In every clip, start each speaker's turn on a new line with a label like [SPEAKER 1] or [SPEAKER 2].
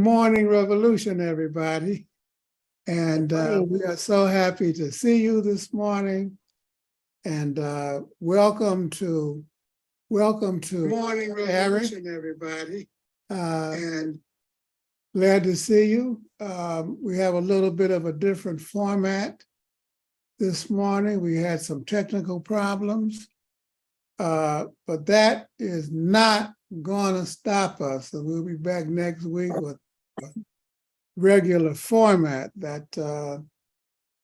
[SPEAKER 1] Morning revolution, everybody. And we are so happy to see you this morning. And welcome to Morning Revolution, everybody. And glad to see you. We have a little bit of a different format this morning. We had some technical problems, but that is not going to stop us. So we'll be back next week with a regular format that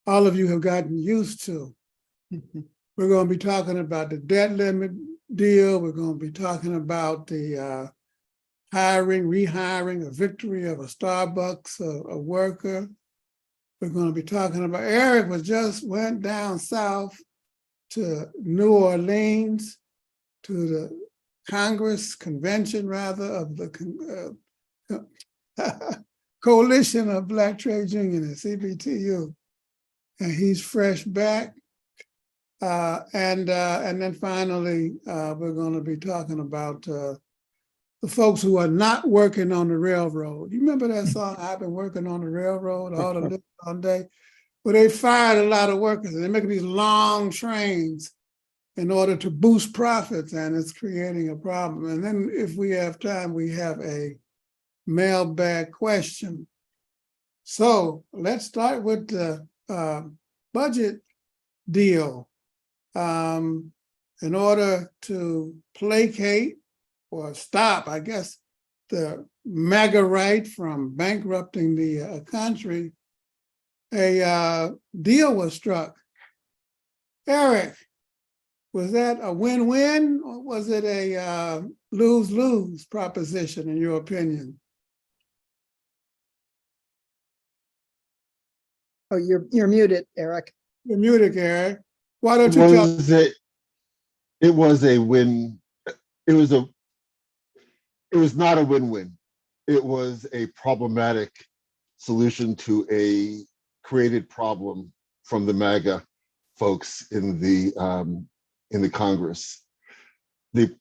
[SPEAKER 1] all of you have gotten used to. We're going to be talking about the debt limit deal. We're going to be talking about the rehiring, a victory of a Starbucks a worker. We're going to be talking about Eric went down south to New Orleans to the convention of the Coalition of Black Trade Unions, CBTU, and he's fresh back. And then finally, we're going to be talking about the folks who are not working on the railroad. You remember that song, I've been working on the railroad all day? Well, they fired a lot of workers. They're making these long trains in order to boost profits, and it's creating a problem. And then if we have time, we have a mailbag question. So let's start with the budget deal. In order to placate or stop, I guess, the MAGA right from bankrupting the country, a deal was struck. Eric, was that a win-win or was it a lose-lose proposition in your opinion?
[SPEAKER 2] Oh, you're muted, Eric.
[SPEAKER 1] You're muted, Eric. Why don't you tell?
[SPEAKER 3] It was a win. It was not a win-win. It was a problematic solution to a created problem from the MAGA folks in the Congress. The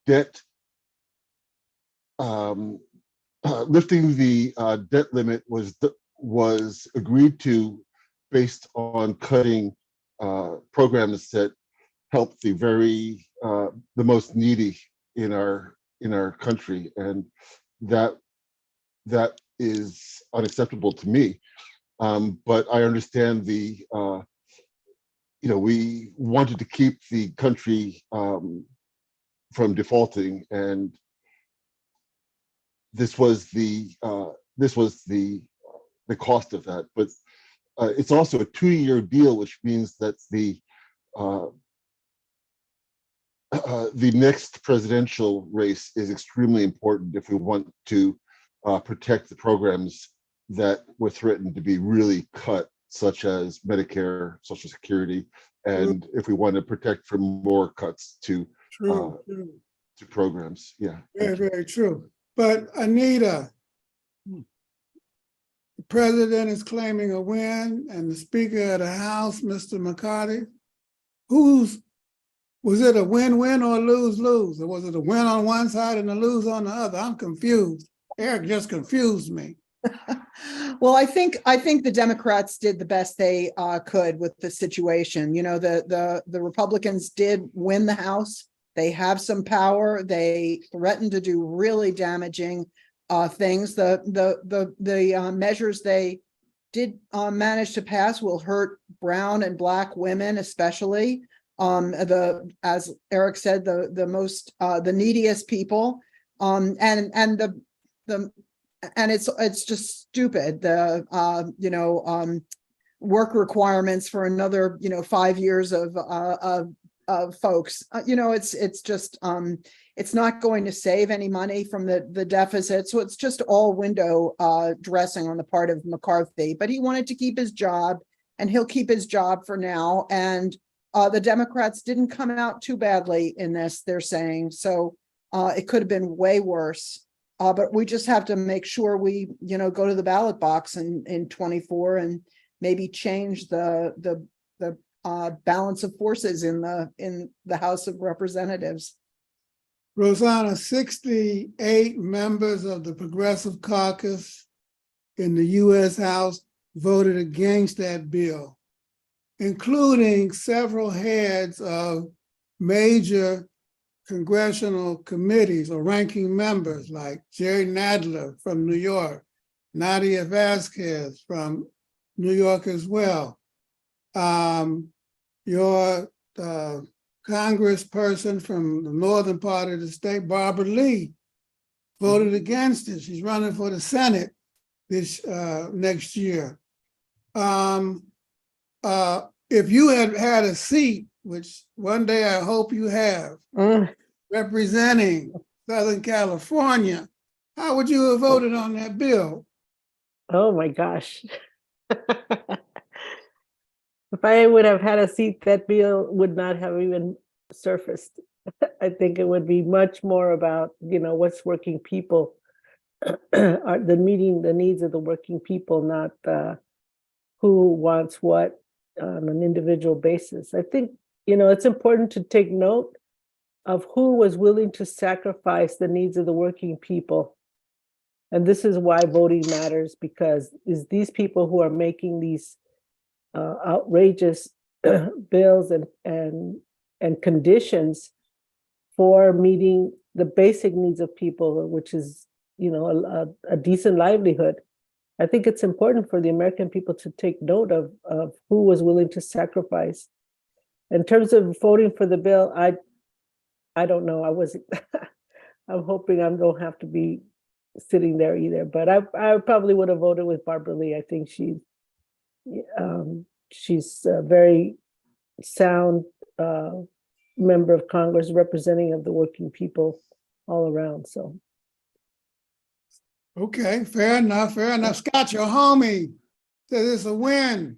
[SPEAKER 3] debt lifting the debt limit was agreed to based on cutting programs that help the most needy in our country, and that is unacceptable to me. But I understand we wanted to keep the country from defaulting, and this was the cost of that. But it's also a 2-year deal, which means that the next presidential race is extremely important if we want to protect the programs that were threatened to be really cut, such as Medicare, Social Security, and if we want to protect from more cuts to programs. Yeah.
[SPEAKER 1] Very true. But Anita, the president is claiming a win, and the Speaker of the House, Mr. McCarthy, was it a win-win or a lose-lose? Or was it a win on one side and a lose on the other? I'm confused. Eric just confused me.
[SPEAKER 2] Well, I think the Democrats did the best they could with the situation. You know, the Republicans did win the House. They have some power. They threatened to do really damaging things. The measures they did manage to pass will hurt brown and black women, especially. As Eric said, the neediest people, and it's just stupid. Work requirements for another 5 years of folks. It's just it's not going to save any money from the deficit. So it's just all window dressing on the part of McCarthy. But he wanted to keep his job, and he'll keep his job for now. And the Democrats didn't come out too badly in this, they're saying. So it could have been way worse. But we just have to make sure we, go to the ballot box in 24 and maybe change the balance of forces in the House of Representatives.
[SPEAKER 1] Rosanna, 68 members of the Progressive Caucus in the U.S. House voted against that bill, including several heads of major congressional committees or ranking members like Jerry Nadler from New York, Nadia Vasquez from New York as well. Your congressperson from the northern part of the state, Barbara Lee, voted against it. She's running for the Senate this next year. If you had had a seat, which one day I hope you have, representing Southern California, how would you have voted on that bill?
[SPEAKER 4] Oh my gosh. If I would have had a seat, that bill would not have even surfaced. I think it would be much more about, what's working people, meeting the needs of the working people, not who wants what on an individual basis. I think, it's important to take note of who was willing to sacrifice the needs of the working people. And this is why voting matters, because it's these people who are making these outrageous bills and conditions for meeting the basic needs of people, which is, a decent livelihood. I think it's important for the American people to take note of who was willing to sacrifice. In terms of voting for the bill, I don't know. I wasn't. I'm hoping I don't have to be sitting there either. But I probably would have voted with Barbara Lee. I think she's a very sound member of Congress, representing of the working people all around. So.
[SPEAKER 1] Okay, fair enough, fair enough. Scott, your homie, says it's a win.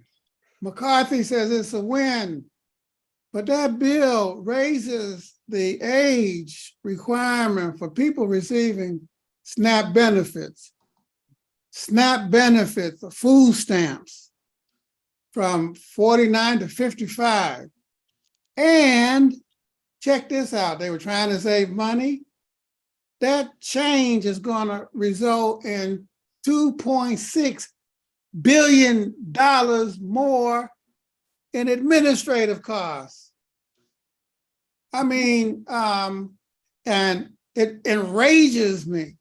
[SPEAKER 1] McCarthy says it's a win. But that bill raises the age requirement for people receiving SNAP benefits or food stamps from 49 to 55. And check this out, they were trying to save money. That change is going to result in $2.6 billion more in administrative costs. I mean, and it enrages me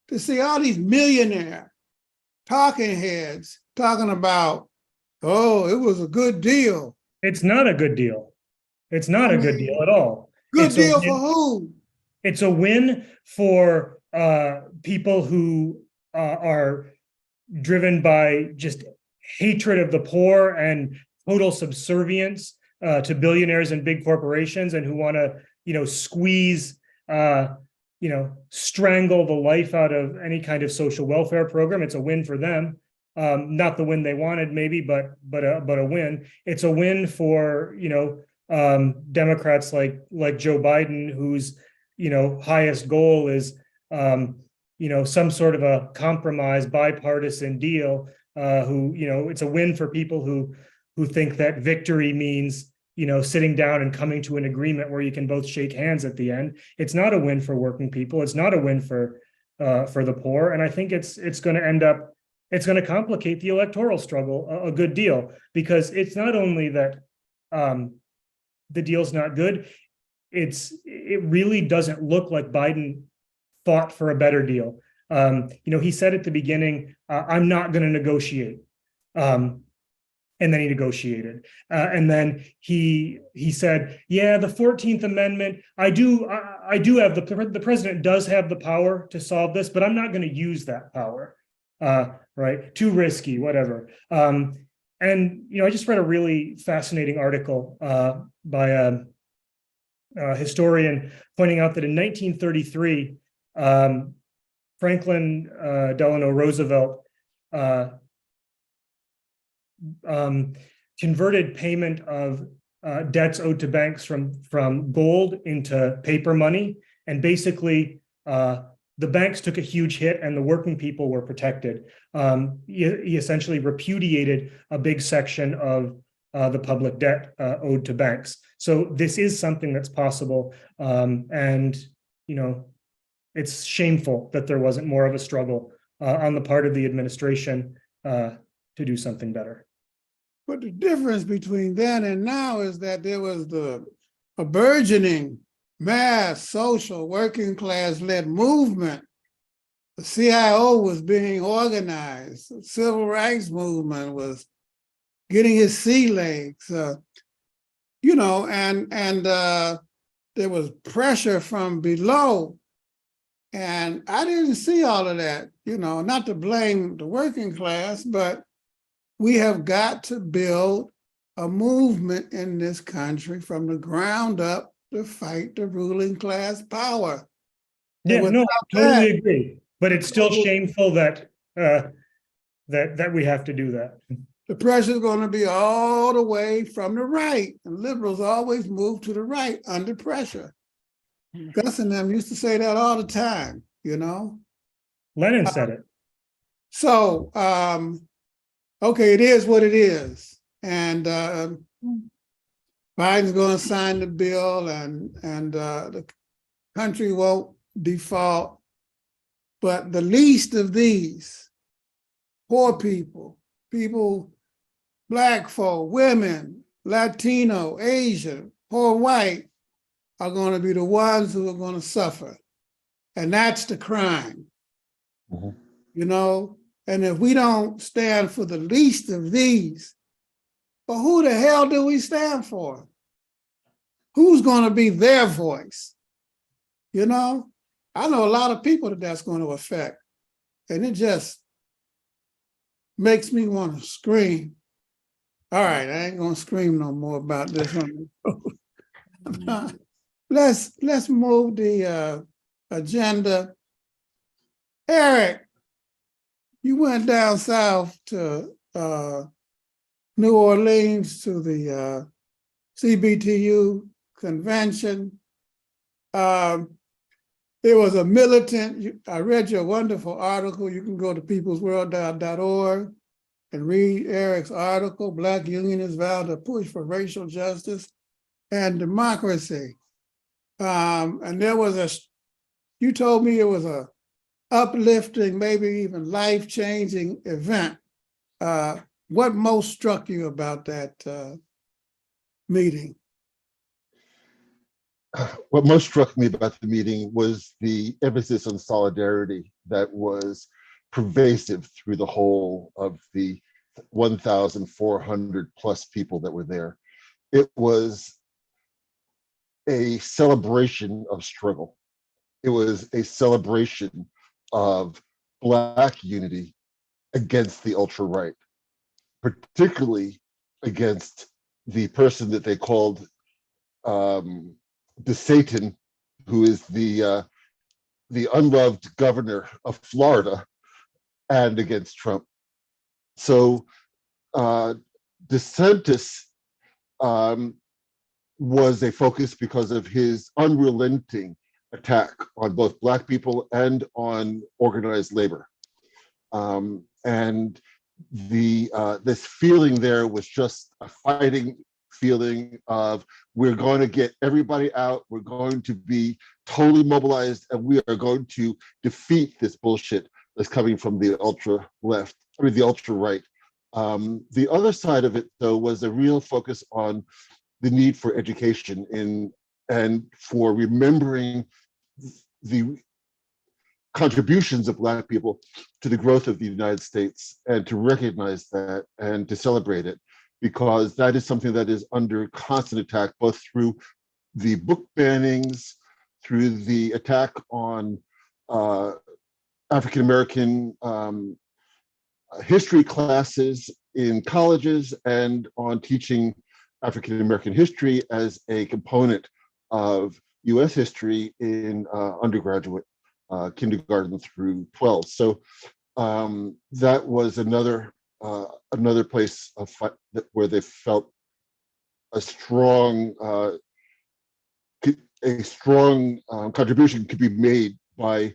[SPEAKER 1] to see all these millionaire talking heads talking about, oh, it was a good deal.
[SPEAKER 5] It's not a good deal. It's not a good deal at all.
[SPEAKER 1] Good deal for who?
[SPEAKER 5] It's a win for people who are driven by just hatred of the poor and total subservience to billionaires and big corporations, and who want to, squeeze, strangle the life out of any kind of social welfare program. It's a win for them. Not the win they wanted, maybe, but a win. It's a win for Democrats like Joe Biden, whose highest goal is some sort of a compromise, bipartisan deal. It's a win for people who think that victory means sitting down and coming to an agreement where you can both shake hands at the end. It's not a win for working people. It's not a win for the poor. And I think it's going to complicate the electoral struggle a good deal, because it's not only that the deal's not good, it really doesn't look like Biden fought for a better deal. He said at the beginning, I'm not going to negotiate. And then he negotiated. And then he said, yeah, the 14th Amendment, I do have the president does have the power to solve this, but I'm not going to use that power. Right? Too risky, whatever. And I just read a really fascinating article by a historian pointing out that in 1933, Franklin Delano Roosevelt converted payment of debts owed to banks from gold into paper money, and basically the banks took a huge hit and the working people were protected. He essentially repudiated a big section of the public debt owed to banks. So this is something that's possible. And it's shameful that there wasn't more of a struggle on the part of the administration to do something better.
[SPEAKER 1] But the difference between then and now is that there was a burgeoning mass social working class led movement. The CIO was being organized. The civil rights movement was getting its sea legs, and there was pressure from below. And I didn't see all of that, not to blame the working class, but we have got to build a movement in this country from the ground up to fight the ruling class power.
[SPEAKER 5] Yeah,
[SPEAKER 1] And
[SPEAKER 5] no, I totally
[SPEAKER 1] that,
[SPEAKER 5] agree. But it's still shameful that that we have to do that.
[SPEAKER 1] the pressure is going to be all the way from the right. And liberals always move to the right under pressure. Gus and them used to say that all the time,
[SPEAKER 5] Lenin said it.
[SPEAKER 1] So, okay, it is what it is. And Biden's going to sign the bill and the country won't default. But the least of these, poor people, Black folk, women, Latino, Asian, poor white, are going to be the ones who are going to suffer. And that's the crime, And if we don't stand for the least of these, well, who the hell do we stand for? Who's going to be their voice? I know a lot of people that's going to affect, and it just makes me want to scream. All right, I ain't going to scream no more about this one. Let's move the agenda. Eric, you went down south to New Orleans to the CBTU convention. There was a militant, I read your wonderful article. You can go to peoplesworld.org and read Eric's article, Black Unionists Vow to Push for Racial Justice and Democracy. And there was you told me it was a uplifting, maybe even life-changing event. What most struck you about that meeting?
[SPEAKER 3] What most struck me about the meeting was the emphasis on solidarity that was pervasive through the whole of the 1,400 plus people that were there. It was a celebration of struggle. It was a celebration of Black unity against the ultra-right, particularly against the person that they called the Satan, who is the unloved governor of Florida, and against Trump. So DeSantis was a focus because of his unrelenting attack on both Black people and on organized labor. And this feeling there was just a fighting feeling of, we're going to get everybody out, we're going to be totally mobilized, and we are going to defeat this bullshit that's coming from the ultra left, the ultra right. The other side of it, though, was a real focus on the need for education and for remembering the contributions of Black people to the growth of the United States, and to recognize that and to celebrate it, because that is something that is under constant attack, both through the book bannings, through the attack on African-American history classes in colleges, and on teaching African-American history as a component of US history in undergraduate kindergarten through 12. So that was another place of where they felt a strong contribution could be made by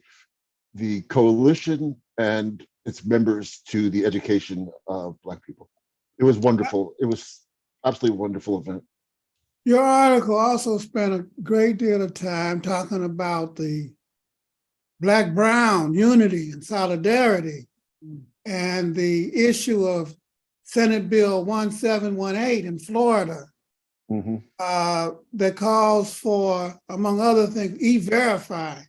[SPEAKER 3] the coalition and its members to the education of Black people. It was wonderful. It was absolutely wonderful event.
[SPEAKER 1] Your article also spent a great deal of time talking about the Black-Brown unity and solidarity and the issue of Senate Bill 1718 in Florida
[SPEAKER 3] Mhm.
[SPEAKER 1] that calls for, among other things, e-verify,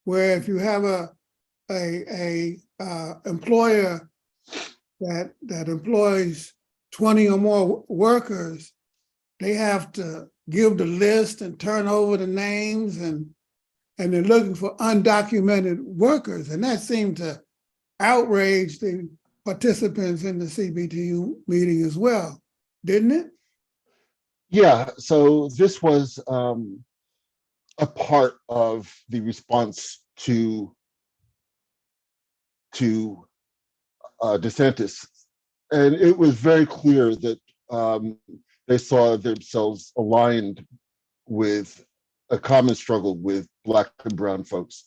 [SPEAKER 1] where if you have a employer that employs 20 or more workers, they have to give the list and turn over the names, and they're looking for undocumented workers. And that seemed to outrage the participants in the CBTU meeting as well, didn't it?
[SPEAKER 3] Yeah, so this was a part of the response to DeSantis, and it was very clear that they saw themselves aligned with a common struggle with Black and brown folks